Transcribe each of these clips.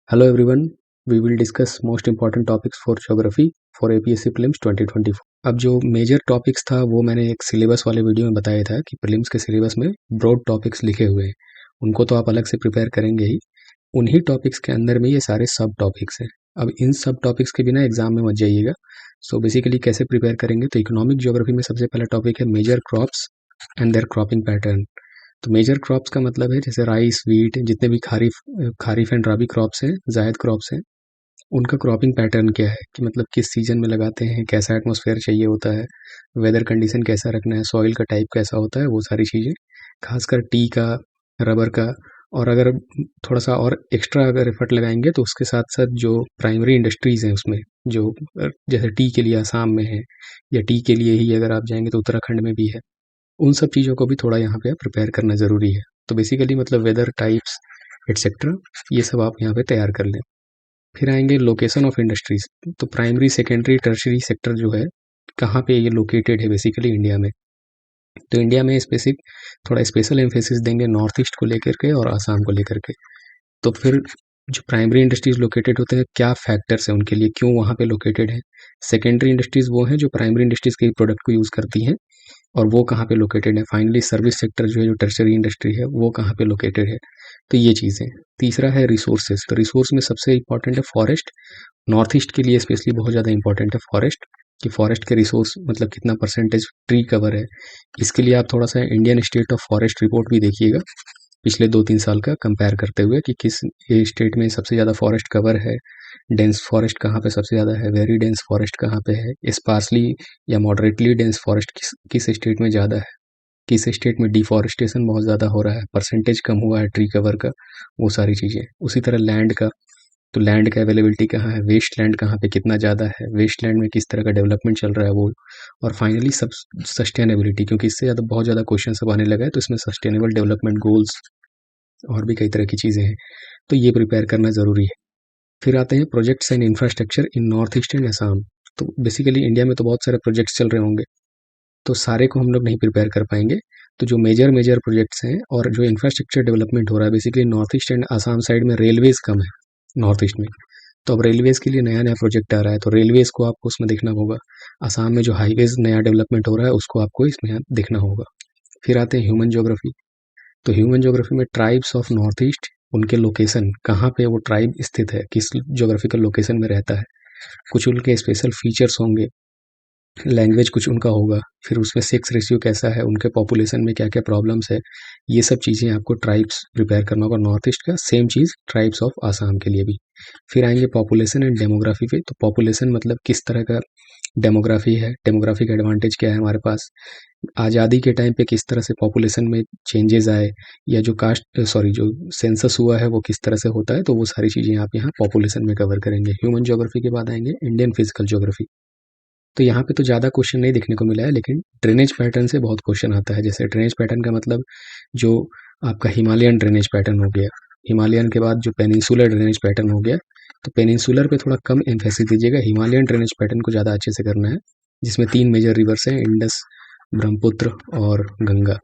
Hello everyone, we will discuss most important topics for geography for APSC Prelims 2024। अब जो major topics था वो मैंने एक सिलेबस वाले वीडियो में बताया था कि प्रीलिम्स के सिलेबस में ब्रॉड टॉपिक्स लिखे हुए हैं, उनको तो आप अलग से प्रिपेयर करेंगे ही। उन्हीं टॉपिक्स के अंदर में ये सारे सब टॉपिक्स हैं। अब इन सब टॉपिक्स के बिना एग्जाम में मत जाइएगा। सो बेसिकली कैसे प्रिपेयर करेंगे, तो इकोनॉमिक ज्योग्राफी में सबसे पहला टॉपिक है major crops and their cropping pattern. तो मेजर क्रॉप्स का मतलब है जैसे राइस, वीट, जितने भी खारिफ एंड राबी क्रॉप्स हैं, जायद क्रॉप्स हैं, उनका क्रॉपिंग पैटर्न क्या है कि मतलब किस सीजन में लगाते हैं, कैसा एटमॉस्फेयर चाहिए होता है, वेदर कंडीशन कैसा रखना है, सॉइल का टाइप कैसा होता है, वो सारी चीज़ें। खासकर टी का, रबर का, और अगर थोड़ा सा और एक्स्ट्रा अगर एफर्ट लगाएंगे तो उसके साथ साथ जो प्राइमरी इंडस्ट्रीज़ हैं उसमें जो जैसे टी के लिए आसाम में है, या टी के लिए ही अगर आप जाएंगे तो उत्तराखंड में भी है, उन सब चीज़ों को भी थोड़ा यहाँ पे प्रिपेयर करना ज़रूरी है। तो बेसिकली मतलब वेदर टाइप्स एटसेट्रा, ये सब आप यहाँ पे तैयार कर लें। फिर आएंगे लोकेशन ऑफ इंडस्ट्रीज। तो प्राइमरी, सेकेंडरी, टर्शरी सेक्टर जो है, कहाँ पे ये लोकेटेड है बेसिकली इंडिया में। तो इंडिया में स्पेसिफिक थोड़ा स्पेशल एम्फेसिस देंगे नॉर्थ ईस्ट को लेकर के और आसाम को लेकर के। तो फिर जो प्राइमरी इंडस्ट्रीज लोकेटेड होते हैं, क्या फैक्टर्स हैं उनके लिए, क्यों वहाँ पे लोकेटेड है। सेकेंडरी इंडस्ट्रीज वो हैं जो प्राइमरी इंडस्ट्रीज के प्रोडक्ट को यूज़ करती हैं, और वो कहाँ पे लोकेटेड है। फाइनली सर्विस सेक्टर जो है, जो टर्शरी इंडस्ट्री है, वो कहाँ पे लोकेटेड है। तो ये चीज़ें। तीसरा है रिसोर्सेज। तो रिसोर्स में सबसे इंपॉर्टेंट है फॉरेस्ट। नॉर्थ ईस्ट के लिए स्पेशली बहुत ज़्यादा इंपॉर्टेंट है फॉरेस्ट, कि फॉरेस्ट के रिसोर्स मतलब कितना परसेंटेज ट्री कवर है। इसके लिए आप थोड़ा सा Indian state of forest report भी देखिएगा पिछले 2-3 साल का कंपेयर करते हुए, कि किस स्टेट में सबसे ज़्यादा फॉरेस्ट कवर है, डेंस फॉरेस्ट कहाँ पे सबसे ज़्यादा है, वेरी डेंस फॉरेस्ट कहाँ पे है, स्पार्सली या मॉडरेटली डेंस फॉरेस्ट किस स्टेट में ज़्यादा है, किस स्टेट में डिफॉरेस्टेशन बहुत ज़्यादा हो रहा है, परसेंटेज कम हुआ है ट्री कवर का, वो सारी चीज़ें। उसी तरह लैंड का, तो लैंड का अवेलेबिलिटी कहाँ है, वेस्ट लैंड कहाँ पे कितना ज़्यादा है, वेस्ट लैंड में किस तरह का डेवलपमेंट चल रहा है वो। और फाइनली सब सस्टेनेबिलिटी, क्योंकि इससे ज़्यादा बहुत ज़्यादा क्वेश्चन सब आने लगा है, तो इसमें सस्टेनेबल डेवलपमेंट गोल्स और भी कई तरह की चीज़ें हैं, तो ये प्रिपेयर करना ज़रूरी है। फिर आते हैं projects and infrastructure in north east and Assam. तो बेसिकली इंडिया में तो बहुत सारे प्रोजेक्ट्स चल रहे होंगे, तो सारे को हम लोग नहीं प्रिपेयर कर पाएंगे। तो जो मेजर मेजर प्रोजेक्ट्स हैं और जो इंफ्रास्ट्रक्चर डेवलपमेंट हो रहा है, basically north east and Assam side में रेलवेज कम है नॉर्थ ईस्ट में। तो अब रेलवेज के लिए नया नया प्रोजेक्ट आ रहा है, तो रेलवेज को आपको उसमें देखना होगा। आसाम में जो हाईवेज नया डेवलपमेंट हो रहा है, उसको आपको इसमें देखना होगा। फिर आते हैं ह्यूमन ज्योग्राफी। तो ह्यूमन ज्योग्राफी में ट्राइब्स ऑफ नॉर्थ ईस्ट, उनके लोकेशन, कहाँ पे वो ट्राइब स्थित है, किस ज्योग्राफिकल लोकेशन में रहता है, कुछ उनके स्पेशल फीचर्स होंगे, लैंग्वेज कुछ उनका होगा, फिर उसमें सेक्स रेशियो कैसा है, उनके पॉपुलेशन में क्या क्या प्रॉब्लम्स है, ये सब चीज़ें आपको ट्राइब्स प्रिपेयर करना होगा नॉर्थ ईस्ट का। Same cheese tribes of Assam के लिए भी। फिर आएंगे पॉपुलेशन एंड डेमोग्राफी पे। तो पॉपुलेशन मतलब किस तरह का डेमोग्राफी है, डेमोग्राफिक एडवांटेज क्या है हमारे पास, आज़ादी के टाइम पे किस तरह से पॉपुलेशन में चेंजेस आए, या जो जो सेंसस हुआ है वो किस तरह से होता है, तो वो सारी चीज़ें आप यहाँ पॉपुलेशन में कवर करेंगे। ह्यूमन ज्योग्राफी के बाद आएंगे इंडियन फिजिकल ज्योग्राफी। तो यहाँ पे तो ज़्यादा क्वेश्चन नहीं देखने को मिला है, लेकिन ड्रेनेज पैटर्न से बहुत क्वेश्चन आता है। जैसे ड्रेनेज पैटर्न का मतलब जो आपका हिमालयन ड्रेनेज पैटर्न हो गया, हिमालयन के बाद जो पेनिनसुलर ड्रेनेज पैटर्न हो गया, तो पेनिनसुलर पे थोड़ा कम एम्फेसिस दीजिएगा, हिमालयन ड्रेनेज पैटर्न को ज़्यादा अच्छे से करना है, जिसमें 3 मेजर रिवर्स हैं, इंडस, ब्रह्मपुत्र और गंगा।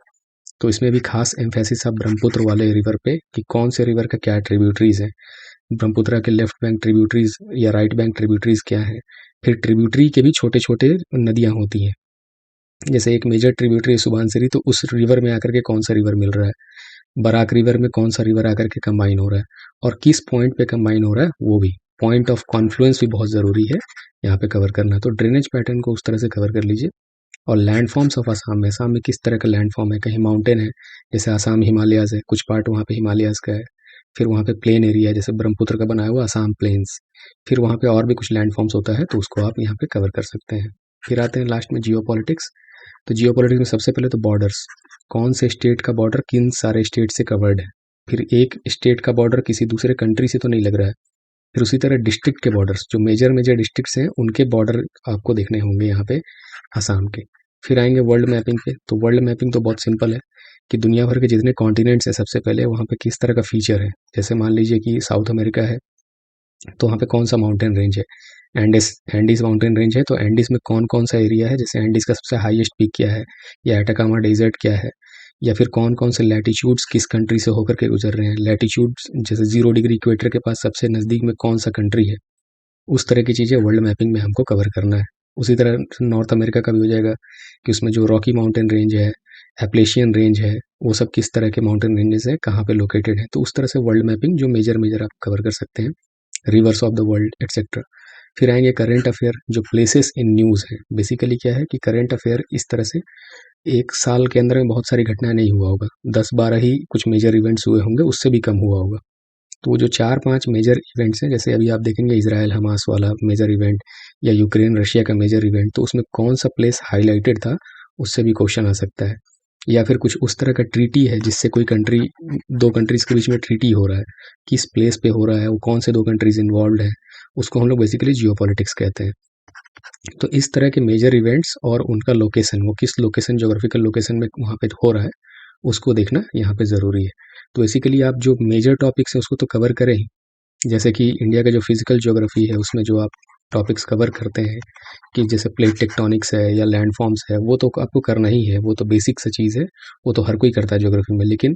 तो इसमें भी खास एम्फेसिस आप ब्रह्मपुत्र वाले रिवर पे, कि कौन से रिवर का क्या ट्रिब्यूटरीज है, ब्रह्मपुत्र के लेफ्ट बैंक ट्रिब्यूटरीज या राइट बैंक ट्रिब्यूटरीज क्या है। फिर ट्रिब्यूटरी के भी छोटे छोटे नदियाँ होती हैं, जैसे एक मेजर ट्रिब्यूटरी है सुबनसिरी, तो उस रिवर में आकर के कौन सा रिवर मिल रहा है, बराक रिवर में कौन सा रिवर आकर के कंबाइन हो रहा है, और किस पॉइंट पे कंबाइन हो रहा है, वो भी पॉइंट ऑफ कॉन्फ्लुएंस भी बहुत ज़रूरी है यहाँ पे कवर करना। तो ड्रेनेज पैटर्न को उस तरह से कवर कर लीजिए। और लैंडफॉर्म्स ऑफ असम में किस तरह का लैंडफॉर्म है, कहीं माउंटेन है, जैसे असम हिमालयाज़ है, कुछ पार्ट वहाँ पे हिमालयाज़ का है। फिर वहाँ पे प्लेन एरिया है, जैसे ब्रह्मपुत्र का बनाया हुआ असम प्लेन्स। फिर वहाँ पे और भी कुछ लैंडफॉर्म्स होता है, तो उसको आप यहाँ पे कवर कर सकते हैं। फिर आते हैं लास्ट में जियो पॉलिटिक्स। तो जियो पॉलिटिक्स में सबसे पहले तो बॉर्डर्स, कौन से स्टेट का बॉर्डर किन सारे स्टेट से कवर्ड है। फिर एक स्टेट का बॉर्डर किसी दूसरे कंट्री से तो नहीं लग रहा है। फिर उसी तरह डिस्ट्रिक्ट के बॉर्डर्स, जो मेजर मेजर डिस्ट्रिक्ट्स हैं उनके बॉर्डर आपको देखने होंगे यहाँ पे असम के। फिर आएंगे वर्ल्ड मैपिंग पे। तो वर्ल्ड मैपिंग तो बहुत सिंपल है, कि दुनिया भर के जितने कॉन्टिनेंट्स हैं, सबसे पहले वहाँ पे किस तरह का फीचर है। जैसे मान लीजिए कि साउथ अमेरिका है, तो वहाँ पे कौन सा माउंटेन रेंज है, एंडीज माउंटेन रेंज है, तो एंडीज में कौन कौन सा एरिया है, जैसे एंडीज का सबसे हाईएस्ट पीक क्या है, या एटाकामा डेजर्ट क्या है, या फिर कौन कौन से लैटिट्यूड्स किस कंट्री से होकर के गुजर रहे हैं। लैटिट्यूड्स जैसे 0 डिग्री इक्वेटर के पास सबसे नज़दीक में कौन सा कंट्री है, उस तरह की चीज़ें वर्ल्ड मैपिंग में हमको कवर करना है। उसी तरह नॉर्थ अमेरिका का भी हो जाएगा कि उसमें जो रॉकी माउंटेन रेंज है, एप्लेशियन रेंज है, वो सब किस तरह के माउंटेन रेंजेस हैं, कहाँ पे लोकेटेड है। तो उस तरह से वर्ल्ड मैपिंग जो मेजर आप कवर कर सकते हैं, reverse of the world etcetera. फिर आएंगे करेंट अफेयर, जो प्लेसेस इन न्यूज़ है। बेसिकली क्या है कि करेंट अफेयर इस तरह से एक साल के अंदर में बहुत सारी घटनाएं नहीं हुआ होगा, 10-12 ही कुछ मेजर इवेंट्स हुए होंगे, उससे भी कम हुआ होगा। तो वो जो 4-5 मेजर इवेंट्स हैं, जैसे अभी आप देखेंगे इजराइल हमास वाला मेजर इवेंट या यूक्रेन रशिया का मेजर इवेंट, तो उसमें कौन सा प्लेस हाईलाइटेड था, उससे भी क्वेश्चन आ सकता है। या फिर कुछ उस तरह का ट्रीटी है जिससे कोई कंट्री, दो कंट्रीज के बीच में ट्रीटी हो रहा है, किस प्लेस पे हो रहा है, वो कौन से दो कंट्रीज इन्वॉल्व है, उसको हम लोग बेसिकली जियोपॉलिटिक्स कहते हैं। तो इस तरह के मेजर इवेंट्स और उनका लोकेशन, वो किस लोकेशन, ज्योग्राफिकल लोकेशन में वहाँ पे हो रहा है, उसको देखना यहाँ पे ज़रूरी है। तो बेसिकली आप जो मेजर टॉपिक्स हैं उसको तो कवर करें ही, जैसे कि इंडिया का जो फिजिकल ज्योग्राफी है उसमें जो आप टॉपिक्स कवर करते हैं कि जैसे प्लेट टेक्टोनिक्स है या लैंड फॉर्म्स है, वो तो आपको करना ही है, वो तो बेसिक सा चीज़ है, वो तो हर कोई करता है ज्योग्राफी में। लेकिन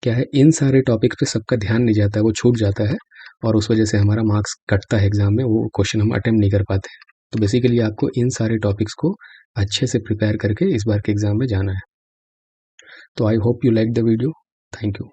क्या है, इन सारे टॉपिक्स पे सबका ध्यान नहीं जाता है, वो छूट जाता है और उस वजह से हमारा मार्क्स कटता है एग्जाम में, वो क्वेश्चन हम अटेम्प्ट नहीं कर पाते हैं। तो बेसिकली आपको इन सारे टॉपिक्स को अच्छे से प्रिपेयर करके इस बार के एग्जाम में जाना है। तो I hope you like the video. Thank you.